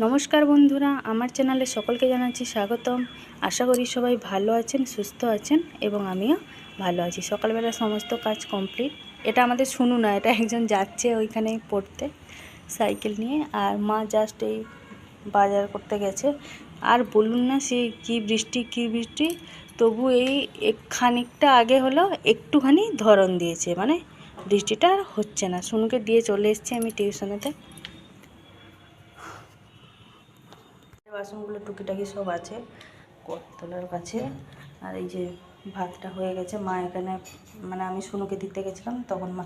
নমস্কার বন্ধুরা, আমার চ্যানেলে সকলকে জানাচ্ছি স্বাগতম। আশা করি সবাই ভালো আছেন, সুস্থ আছেন এবং আমিও ভালো আছি। সকালবেলা সমস্ত কাজ কমপ্লিট। এটা আমাদের শুনু না, এটা একজন যাচ্ছে ওইখানে পড়তে সাইকেল নিয়ে, আর মা জাস্ট এই বাজার করতে গেছে। আর বলুন না, সে কী বৃষ্টি, তবু এই খানিকটা আগে হলো একটুখানি ধরন দিয়েছে, মানে বৃষ্টিটা আর হচ্ছে না। শুনুকে দিয়ে চলে এসেছি আমি টিউশনেতে। বাসনগুলো টুকিটাকি সব আছে তোলার কাছে। আর এই যে ভাতটা হয়ে গেছে, মা এখানে মানে আমি শুনুকে দিতে গেছিলাম তখন মা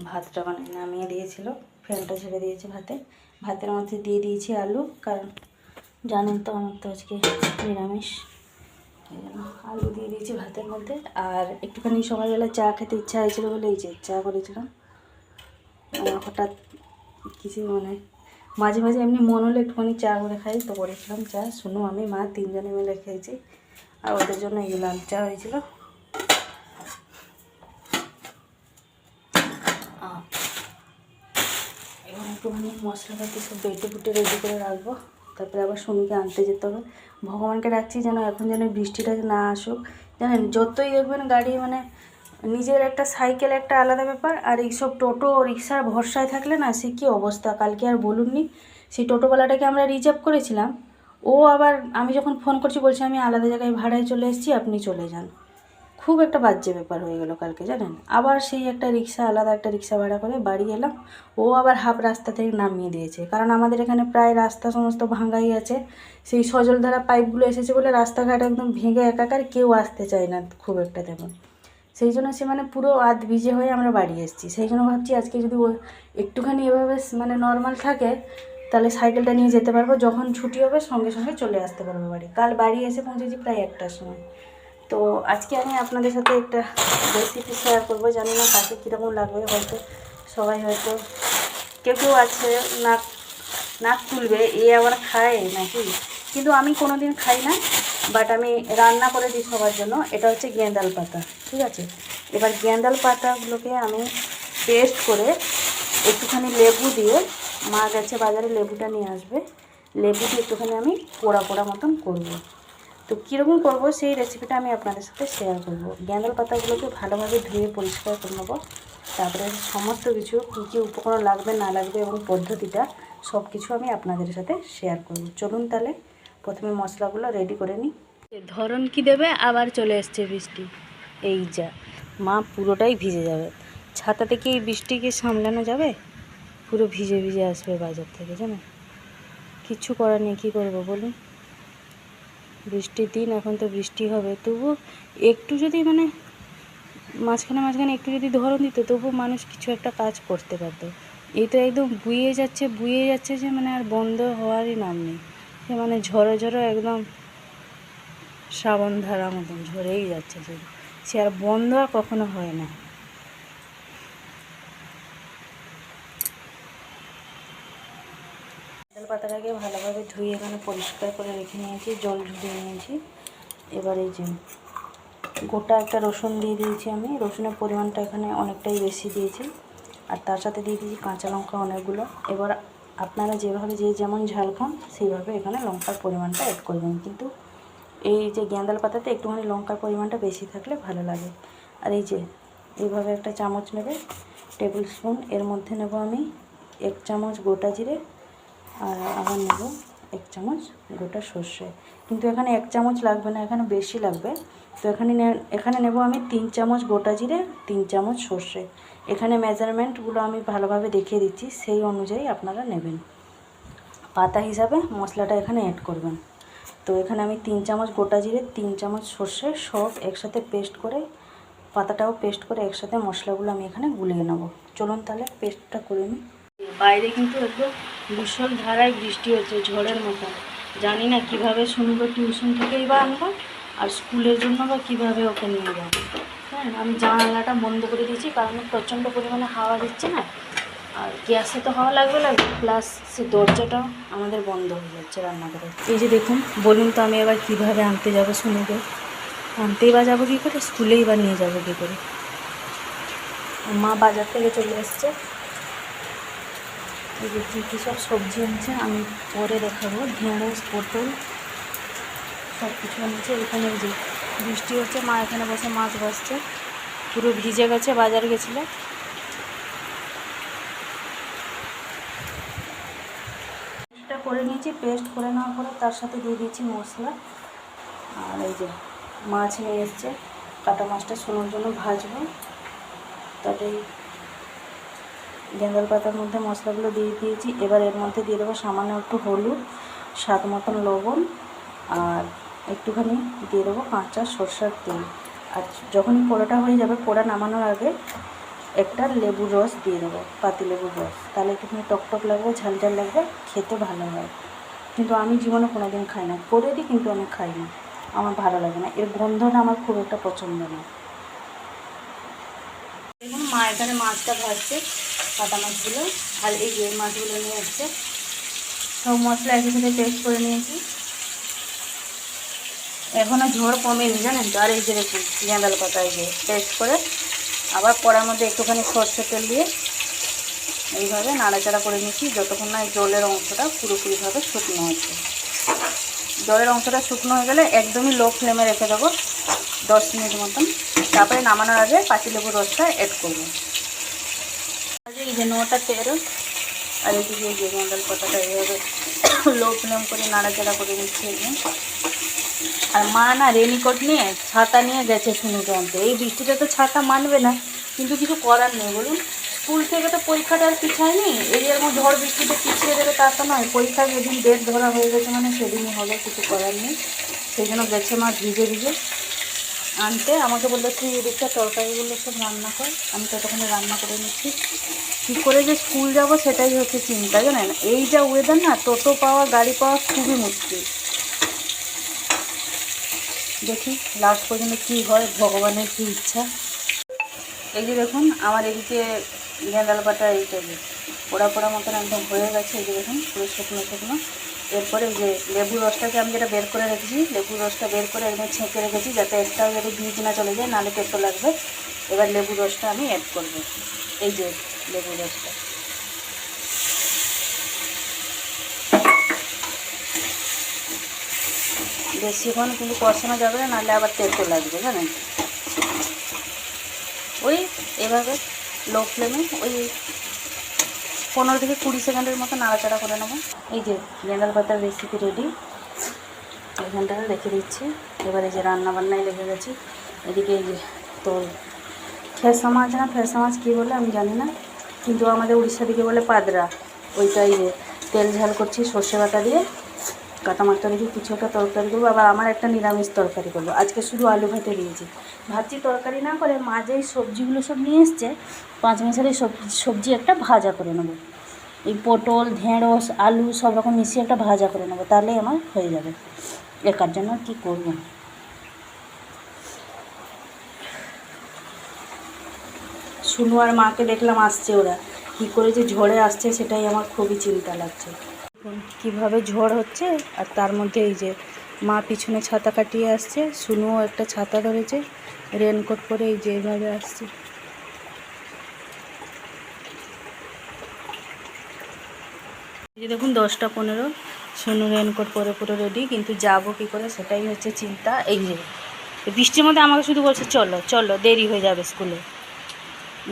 ভাতটা মানে নামিয়ে দিয়েছিল, ফ্যানটা ছেড়ে দিয়েছে। ভাতের মধ্যে দিয়ে দিয়েছি আলু, কারণ জানেন তো আমার তো আজকে নিরামিষ, এই জন্য আলু দিয়ে দিয়েছি ভাতের মধ্যে। আর একটুখানি সকালবেলা চা খেতে ইচ্ছা হয়েছিল বলে এই যে চা করেছিলাম। হঠাৎ কিছু মানে মাঝে মাঝে এমনি মন হলে একটুখানি চা করে খাই, তো করেছিলাম চা। শুনো আমি মা তিনজনে মিলে খেয়েছি, আর ওদের জন্য এই লাল চা হয়েছিল। এখন একটুখানি মশলাপাতি সব বেটে বুটে রেডি করে রাখবো, তারপরে আবার শুনুকে আনতে যেতে হবে। ভগবানকে রাখছি যেন এখন যেন বৃষ্টিটা না আসুক। জানেন, যতই দেখবেন গাড়ি মানে নিজের একটা সাইকেল একটা আলাদা ব্যাপার, আর এইসব টোটো রিক্সার ভরসায় থাকলে না সে কী অবস্থা। কালকে আর বলুননি, সেই টোটোওয়ালাটাকে আমরা রিজার্ভ করেছিলাম, ও আবার আমি যখন ফোন করছি বলছে আমি আলাদা জায়গায় ভাড়ায় চলে এসেছি, আপনি চলে যান। খুব একটা বাজে ব্যাপার হয়ে গেল কালকে, জানেন। আবার সেই একটা রিক্সা, আলাদা একটা রিক্সা ভাড়া করে বাড়ি এলাম, ও আবার হাফ রাস্তা থেকে নামিয়ে দিয়েছে। কারণ আমাদের এখানে প্রায় রাস্তা সমস্ত ভাঙাই আছে, সেই সজলধারা পাইপগুলো এসেছে বলে রাস্তাঘাট একদম ভেঙে একাকার, কেউ আসতে চায় না খুব একটা তেমন। সেই জন্য সে মানে পুরো আধ ভিজে হয়ে আমরা বাড়ি এসেছি। সেই জন্য ভাবছি আজকে যদি ও একটুখানি এভাবে মানে নর্মাল থাকে, তাহলে সাইকেলটা নিয়ে যেতে পারবো, যখন ছুটি হবে সঙ্গে সঙ্গে চলে আসতে পারবো বাড়ি। কাল বাড়ি এসে পৌঁছেছি প্রায় 1টার সময়। তো আজকে আমি আপনাদের সাথে একটা রেসিপি শেয়ার করবো, জানি না কাকে কীরকম লাগবে। হয়তো সবাই হয়তো কেউ আছে নাক নাক তুলবে, এ আবার খায় নাকি, কিন্তু আমি কোনো দিন খাই না। বাট আমি রান্না করে দিই সবার জন্য। এটা হচ্ছে গেঁদাল পাতা, ঠিক আছে। এবার গেঁদাল পাতাগুলোকে আমি পেস্ট করে একটুখানি লেবু দিয়ে, মা গেছে বাজারে লেবুটা নিয়ে আসবে, লেবু দিয়ে একটুখানি আমি পোড়া পোড়া মতন করবো। তো কীরকম করবো সেই রেসিপিটা আমি আপনাদের সাথে শেয়ার করবো। গেঁদাল পাতাগুলোকে ভালোভাবে ধুয়ে পরিষ্কার করে নেবো, তারপরে সমস্ত কিছু কী কী উপকরণ লাগবে না লাগবে এবং পদ্ধতিটা সব কিছু আমি আপনাদের সাথে শেয়ার করব। চলুন তাহলে প্রথমে মশলাগুলো রেডি করে নিই। ধরন কি দেবে, আবার চলে এসছে বৃষ্টি। এই যা, মা পুরোটাই ভিজে যাবে। ছাতা থেকে এই বৃষ্টিকে সামলানো যাবে? পুরো ভিজে ভিজে আসবে বাজার থেকে, জানো। কিচ্ছু করার নেই, কী করবো বলুন। বৃষ্টির দিন, এখন তো বৃষ্টি হবে, তবু একটু যদি মানে মাঝখানে একটু যদি ধরন দিত, তবু মানুষ কিছু একটা কাজ করতে পারতো। এই তো একদম বুয়ে যাচ্ছে যে মানে আর বন্ধ হওয়ারই নাম নেই। সে মানে ঝড়ো একদম শ্রাবণ ধারা মতন ঝরেই যাচ্ছে, যে সে আর বন্ধ আর কখনো হয় না। গেঁদাল পাতাটাকে ভালোভাবে ধুয়ে এখানে পরিষ্কার করে রেখে নিয়েছি, জল ঝরিয়ে নিয়েছি। এবার এই যে গোটা একটা রসুন দিয়ে দিয়েছি আমি, রসুনের পরিমাণটা এখানে অনেকটাই বেশি দিয়েছি। আর তার সাথে দিয়ে দিয়েছি কাঁচা লঙ্কা অনেকগুলো। এবার আপনারা যেভাবে যে যেমন ঝাল খান সেইভাবে এখানে লঙ্কার পরিমাণটা অ্যাড করবেন, কিন্তু এই যে গেঁদাল পাতাতে একটুখানি লঙ্কার পরিমাণটা বেশি থাকলে ভালো লাগে। আর এই যে এইভাবে একটা চামচ নেবে, টেবিল স্পুন, এর মধ্যে নেব আমি 1 চামচ গোটা জিরে, আর আবার নেব 1 চামচ গোটা সর্ষে। কিন্তু এখানে 1 চামচ লাগবে না, এখানে বেশি লাগবে। তো এখানে নেব আমি 3 চামচ গোটা জিরে, 3 চামচ সর্ষে। এখানে মেজারমেন্টগুলো আমি ভালোভাবে দেখিয়ে দিচ্ছি, সেই অনুযায়ী আপনারা নেবেন। পাতা হিসাবে মশলাটা এখানে অ্যাড করবেন। তো এখানে আমি 3 চামচ গোটা জিরে, 3 চামচ সর্ষে সব একসাথে পেস্ট করে, পাতাটাও পেস্ট করে একসাথে মশলাগুলো আমি এখানে গুলিয়ে নেব। চলুন তাহলে পেস্টটা করে নিই। বাইরে কিন্তু একদম ভীষণ ধারায় বৃষ্টি হচ্ছে, ঝড়ের মতো। জানি না কীভাবে শুনবো, টিউশন থেকেই বা আনবো, আর স্কুলের জন্য বা কীভাবে ওকে নিয়ে যাবো। হ্যাঁ, আমি জানালাটা বন্ধ করে দিয়েছি, কারণ প্রচণ্ড পরিমাণে হাওয়া দিচ্ছে না, আর গ্যাসে তো হাওয়া লাগবে, প্লাস সে দরজাটাও আমাদের বন্ধ হয়ে যাচ্ছে রান্নাঘরে। এই যে দেখুন, বলুন তো আমি এবার কীভাবে আনতে যাবো শুনুকে? আনতেই বা যাবো কী করে, স্কুলেই বা নিয়ে যাবো কী করে? মা বাজার থেকে চলে এসছে, এই যে কী কী সব সবজি আনছে আমি পরে দেখাবো। ঢেঁড়স, পটল সব কিছু আনছে। এখানে যে বৃষ্টি হচ্ছে, মা এখানে বসে মাছ ভাজছে, পুরো ভিজে গেছে, বাজার গেছিলো। পেস্টটা করে নিয়েছি, পেস্ট করে নেওয়ার পরে তার সাথে দিয়ে দিয়েছি মশলা। আর এই যে মাছ নিয়ে এসছে, কাটা মাছটা সোনার জন্য ভাজবো। তারপরে গেঁদাল পাতার মধ্যে মশলাগুলো দিয়ে দিয়েছি। এবার এর মধ্যে দিয়ে দেবো সামান্য একটু হলুদ, স্বাদ মতন লবণ, আর একটুখানি দিয়ে দেবো কাঁচা সরষের তেল। আর যখনই পোড়াটা হয়ে যাবে, পোড়া নামানোর আগে একটা লেবুর রস দিয়ে দেবো, পাতি লেবুর রস। তাহলে একটুখানি টকটক লাগবে, ঝাল ঝাল লাগবে, খেতে ভালো হয়। কিন্তু আমি জীবনে কোনো দিন খাই না, করে দিই কিন্তু আমি খাই না, আমার ভালো লাগে না, এর গন্ধটা আমার খুব একটা পছন্দ না। দেখুন মা এখানে মাছটা ভাজছে, কাটা মাছগুলো, আর এই যে মাছগুলো নিয়ে এসছে। সব মশলা একই সাথে পেস্ট করে নিয়েছি। এখনও ঝোড় কমেনি জানেন তো। আর এই যে দেখুন গেঁদাল পাতা এই যে পেস্ট করে আবার কড়ার মধ্যে একটুখানি সরষের তেল দিয়ে এইভাবে নাড়াচাড়া করে নিচ্ছি, যতক্ষণ না এই জলের অংশটা পুরোপুরিভাবে শুকনো হচ্ছে। জলের অংশটা শুকনো হয়ে গেলে একদমই লো ফ্লেমে রেখে দেবো 10 মিনিট মতন। তারপরে নামানোর আগে পাতিলেবুর রসটা অ্যাড করবো। এই যে 9টা 13, আর এদিকে এই যে গেঁদাল পাতাটা এইভাবে লো ফ্লেম করে নাড়াচাড়া করে নিচ্ছি। আর মা না রেনিকোট নিয়ে ছাতা নিয়ে গেছে শুনুকে আনতে। এই বৃষ্টিটা তো ছাতা মানবে না, কিন্তু কিছু করার নেই বলুন। স্কুল থেকে তো পরীক্ষাটা আর পিছায়নি, এই এরকম ঝড় বৃষ্টিতে পিছিয়ে দেবে তা তো নয়। পরীক্ষা যেদিন ডেট ধরা হয়ে গেছে মানে সেদিনই হবে, কিছু করার নেই। সেই জন্য গেছে মা ভিজে ভিজে আনতে। আমাকে বললো তুই এদিকটা তরকারিগুলো সব রান্না কর, আমি ততক্ষণে রান্না করে নিচ্ছি। কী করে যে স্কুল যাব সেটাই হচ্ছে চিন্তা জানেন। এই যা ওয়েদার না, টোটো পাওয়া, গাড়ি পাওয়া খুবই মুশকিল। দেখি লাস্ট পর্যন্ত কী হয়, ভগবানের কী ইচ্ছা। এই যে দেখুন আমার এদিকে গেঁদাল পাতা এইটা যে পোড়া পোড়া মতন একদম হয়ে গেছে। এই যে দেখুন পুরো শুকনো শুকনো। এরপরে যে লেবুর রসটাকে আমি যেটা বের করে রেখেছি, লেবুর রসটা বের করে একদম ছেঁকে রেখেছি, যাতে একটাও যাতে বীজ না চলে যায়, নাহলে তেতো লাগবে। এবার লেবুর রসটা আমি অ্যাড করব। এই যে লেবুর রসটা বেশিক্ষণ কিন্তু কষানো যাবে না, নাহলে আবার তেতো লাগবে জানেন। ওই এভাবে লো ফ্লেমে ওই 15 থেকে 20 সেকেন্ডের মতো নাড়াচাড়া করে নেবো। এই যে গেঁদাল পাতার রেসিপি রেডি, এখানটা রেখে দিচ্ছি। এবারে যে রান্নাবান্নায় লেগে গেছি। এদিকে এই যে তোর ফেসা মাছ, না ফেসা মাছ কী বলে আমি জানি না, কিন্তু আমাদের উড়িষ্যা দিকে বলে পাদরা। ওইটাই যে তেল ঝাল করছি সর্ষে বাটা দিয়ে, কাটা মাছটা দিয়ে কিছু একটা তরকারি করবো। আবার আমার একটা নিরামিষ তরকারি করবো, আজকে শুধু আলু ভাতে দিয়েছি। ভাবছি তরকারি না করে মা যেই সবজিগুলো সব নিয়ে এসছে, 5 মিশালি সবজি একটা ভাজা করে নেবো। এই পটল, ঢেঁড়স, আলু সব রকম মিশিয়ে একটা ভাজা করে নেবো, তাহলেই আমার হয়ে যাবে। একার জন্য আর কী করবো। শুনু আর মাকে দেখলাম আসছে, ওরা কী করে যে ঝড়ে আসছে সেটাই আমার খুবই চিন্তা লাগছে। কীভাবে ঝড় হচ্ছে, আর তার মধ্যে এই যে মা পিছনে ছাতা কাটিয়ে আসছে, শুনুও একটা ছাতা ধরেছে, রেনকোট পরে এই যে এইভাবে আসছে। এই যে দেখুন 10টা 15, শুনু রেনকোট পরে পুরো রেডি, কিন্তু যাবো কী করে সেটাই হচ্ছে চিন্তা। এই যে বৃষ্টির মধ্যে আমাকে শুধু বলছে চলো চলো, দেরি হয়ে যাবে স্কুলে।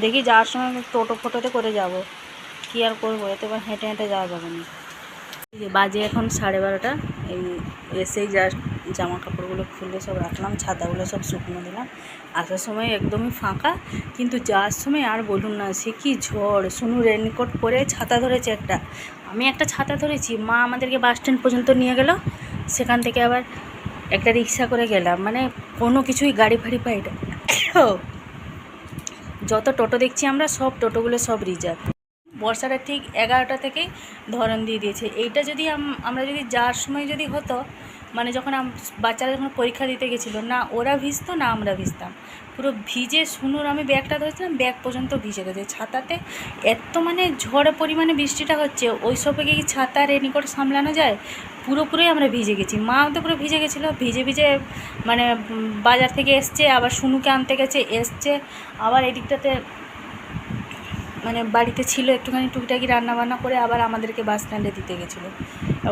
দেখি যাওয়ার সময় টোটো ফোটোতে করে যাব, কী আর করবো, এতে এবার হেঁটে হেঁটে যাওয়া যাবে না। এই যে বাজে এখন 12:30, এই এসেই জাস্ট জামা কাপড়গুলো খুলে সব রাখলাম, ছাতাগুলো সব শুকনো দিলাম। আসার সময় একদমই ফাঁকা, কিন্তু যাওয়ার সময় আর বলুন না, সে কি ঝড়। শুনু রেনকোট পরে ছাতা ধরেছে একটা, আমি একটা ছাতা ধরেছি। মা আমাদেরকে বাস স্ট্যান্ড পর্যন্ত নিয়ে গেল, সেখান থেকে আবার একটা রিক্সা করে গেলাম, মানে কোনো কিছুই গাড়ি ফাড়ি পাই না। যত টোটো দেখছি আমরা, সব টোটোগুলো সব রিজার্ভ। বর্ষাটা ঠিক 11টা থেকেই ধরন দিয়ে দিয়েছে। এইটা যদি আমরা যদি যাওয়ার সময় যদি হতো, মানে যখন বাচ্চারা যখন পরীক্ষা দিতে গেছিলো, না ওরা ভিজতো না আমরা ভিজতাম, পুরো ভিজে। শুনুর আমি ব্যাগটা ধরেছিলাম, ব্যাগ পর্যন্ত ভিজে গেছে ছাতাতে। এত মানে ঝড়ে পরিমাণে বৃষ্টিটা হচ্ছে, ওই সবে কি ছাতা রেনিকোট সামলানো যায়। পুরোপুরি আমরা ভিজে গেছি, মাও তো পুরো ভিজে গেছিলো। ভিজে ভিজে মানে বাজার থেকে এসছে, আবার শুনুকে আনতে গেছে, এসছে আবার এদিকটাতে মানে বাড়িতে ছিল, একটুখানি টুকিটাকি রান্নাবান্না করে আবার আমাদেরকে বাস স্ট্যান্ডে দিতে গেছিলো।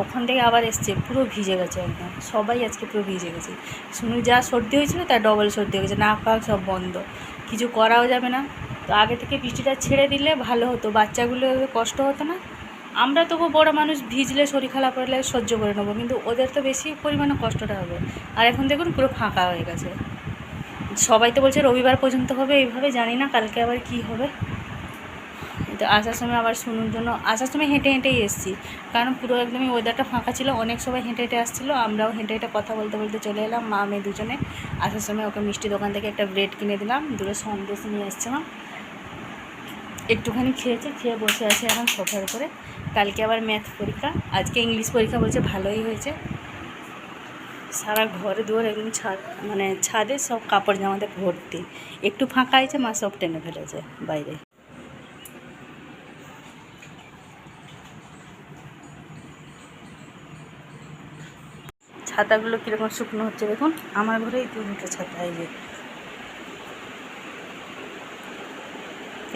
ওখান থেকে আবার এসছে, পুরো ভিজে গেছে একদম, সবাই আজকে পুরো ভিজে গেছে। শুনু যা সর্দি হয়েছিল তার ডবল সর্দি হয়ে গেছে, নাক ফাঁক সব বন্ধ, কিছু করাও যাবে না। তো আগে থেকে বৃষ্টিটা ছেড়ে দিলে ভালো হতো, বাচ্চাগুলো কষ্ট হতো না। আমরা তবু বড় মানুষ ভিজলে শরীর খারাপ হলে সহ্য করে নেবো, কিন্তু ওদের তো বেশি পরিমাণে কষ্টটা হবে। আর এখন দেখুন পুরো ফাঁকা হয়ে গেছে। সবাই তো বলছে রবিবার পর্যন্ত হবে, এইভাবে জানি না কালকে আবার কি হবে। তো আসার সময় আবার শুনুর জন্য আসার সময় হেঁটে হেঁটেই এসেছি, কারণ পুরো একদমই ওয়েদারটা ফাঁকা ছিল, অনেক সবাই হেঁটে হেঁটে আসছিলো, আমরাও হেঁটে হেঁটে কথা বলতে বলতে চলে এলাম, মা মেয়ে দুজনে। আসার সময় ওকে মিষ্টি দোকান থেকে একটা ব্রেড কিনে দিলাম, দুটো সন্দেশ নিয়ে এসছিলাম, একটুখানি খেয়েছে, খেয়ে বসে আছে এখন সোফার উপরে। কালকে আবার ম্যাথ পরীক্ষা, আজকে ইংলিশ পরীক্ষা, বলছে ভালোই হয়েছে। সারা ঘরে দুয়ারে একদম মানে ছাদে সব কাপড় জামাতে ভর্তি, একটু ফাঁকা হয়েছে মা সব টেনে ফেলেছে বাইরে। ছাতাগুলো কীরকম শুকনো হচ্ছে দেখুন, আমার ঘরেই দুটো ছাতা।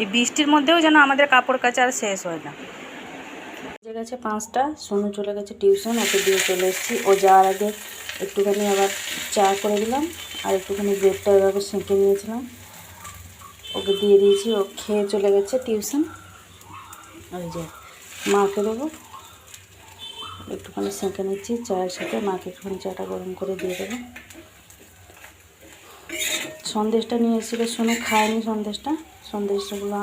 এই বৃষ্টির মধ্যেও যেন আমাদের কাপড় কাচা আর শেষ হয় না। বেজে গেছে 5টা, সোনু চলে গেছে টিউশন, ওকে দিয়ে চলে এসেছি। ও যাওয়ার আগে একটুখানি আবার চা করে দিলাম, আর একটুখানি ব্রেডটা এভাবে সেঁকে নিয়েছিলাম, ওকে দিয়ে দিয়েছি, ও খেয়ে চলে গেছে টিউশন। ওই যে মাকে দেবো, একটুখানি সেঁকে নিচ্ছি চায়ের সাথে, মাকে একটুখানি চাটা গরম করে দিয়ে দেবো। সন্দেশটা নিয়ে এসেছিলো, শোনো খায়নি সন্দেশগুলো,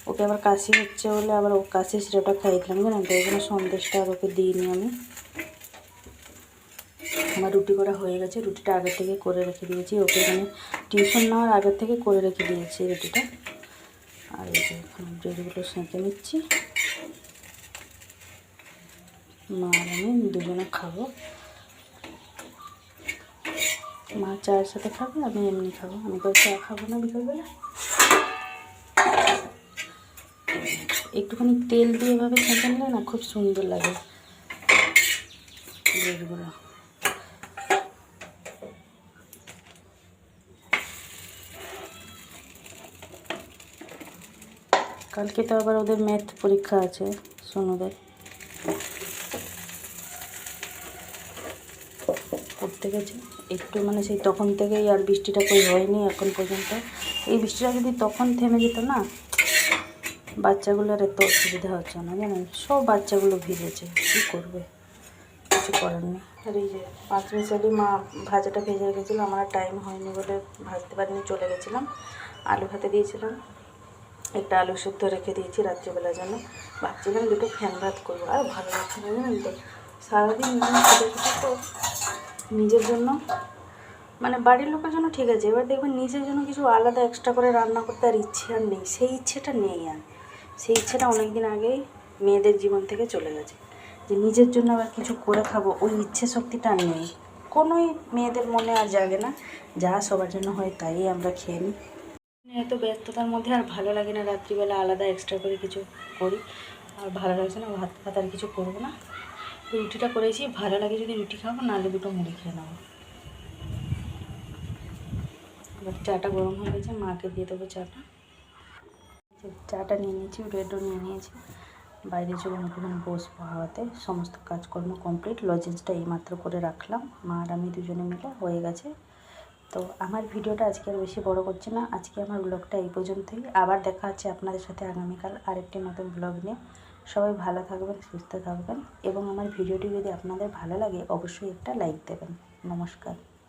ওকে আবার কাশি হচ্ছে বলে আবার ও কাশি সিরাপটা খাইয়ে দিলাম, জানেন তো, ওই জন্য সন্দেশটা আর ওকে দিইনি আমি। আমার রুটি করা হয়ে গেছে, রুটিটা আগের থেকে করে রেখে দিয়েছি, ওকে মানে টিউশন নেওয়ার আগের থেকে করে রেখে দিয়েছি রুটিটা। আর এই যে এখন ব্রেডগুলো সেঁকে নিচ্ছি, মা আর আমি দুজনে খাবো। মা চায়ের সাথে খাবে, আমি এমনি খাবো, আমি তো চা খাবো না বিকালবেলা। একটুখানি তেল দিয়ে এভাবে সেঁকে নিলে না খুব সুন্দর লাগে ব্রেডগুলো। কালকে তো আবার ওদের ম্যাথ পরীক্ষা আছে সোনুদের, পড়তে গেছে একটু, মানে সেই তখন থেকেই আর বৃষ্টিটা কই হয়নি এখন পর্যন্ত। এই বৃষ্টিটা যদি তখন থেমে যেত না, বাচ্চাগুলোর এত অসুবিধা হচ্ছে না, জানেন, সব বাচ্চাগুলো ভিজেছে, কী করবে, কিছু করার নেই। আর এই যে 5 মিশালি মা ভাজাটা ভেজে রেখেছিলো, আমার টাইম হয়নি বলে ভাজতে পারিনি, চলে গেছিলাম। আলু ভাতে দিয়েছিলাম, একটা আলু সেদ্ধ রেখে দিয়েছি রাত্রিবেলার জন্য, ভাবছিলাম দুটো ফ্যান ভাত করবো, আর ভালো লাগছে না, জানেন তো, সারাদিন মানে ছোটো ছোটো তো নিজের জন্য, মানে বাড়ির লোকের জন্য ঠিক আছে, এবার দেখবেন নিজের জন্য কিছু আলাদা এক্সট্রা করে রান্না করতে আর ইচ্ছে আর নেই, সেই ইচ্ছেটা নেই আর, সেই ইচ্ছেটা অনেক দিন আগেই মেয়েদের জীবন থেকে চলে গেছে, যে নিজের জন্য আবার কিছু করে খাবো, ওই ইচ্ছে শক্তিটা আর নেই, কোনোই মেয়েদের মনে আর জাগে না, যা সবার জন্য হয় তাই আমরা খেয়ে নিই। এত ব্যস্ততার মধ্যে আর ভালো লাগে না রাত্রিবেলা আলাদা এক্সট্রা করে কিছু করি, আর ভালো লাগছে না, ভাত ভাত আর কিছু করবো না। রুটিটা করেছি, ভালো লাগে যদি রুটি খাবো, নাহলে দুটো মুড়ি খেয়ে নেবো। এবার চাটা গরম হয়ে গেছে, মাকে দিয়ে দেবো চাটা। চাটা নিয়ে নিয়েছি, ব্রেডও নিয়ে নিয়েছি, বাইরে চলে একটুখানি বসবো হাওয়াতে। সমস্ত কাজকর্ম কমপ্লিট, লজেন্সটা এইমাত্র করে রাখলাম, মা আর আমি দুজনে মিলে হয়ে গেছে। তো আমার ভিডিওটা আজকে আর বেশি বড় করছি না, আজকে আমার ব্লগটা এই পর্যন্তই। আবার দেখা হচ্ছে আপনাদের সাথে আগামীকাল আরেকটি নতুন ব্লগ নিয়ে। সবাই ভালো থাকবেন, সুস্থ থাকবেন, এবং আমার ভিডিওটি যদি আপনাদের ভালো লাগে অবশ্যই একটা লাইক দেবেন। নমস্কার।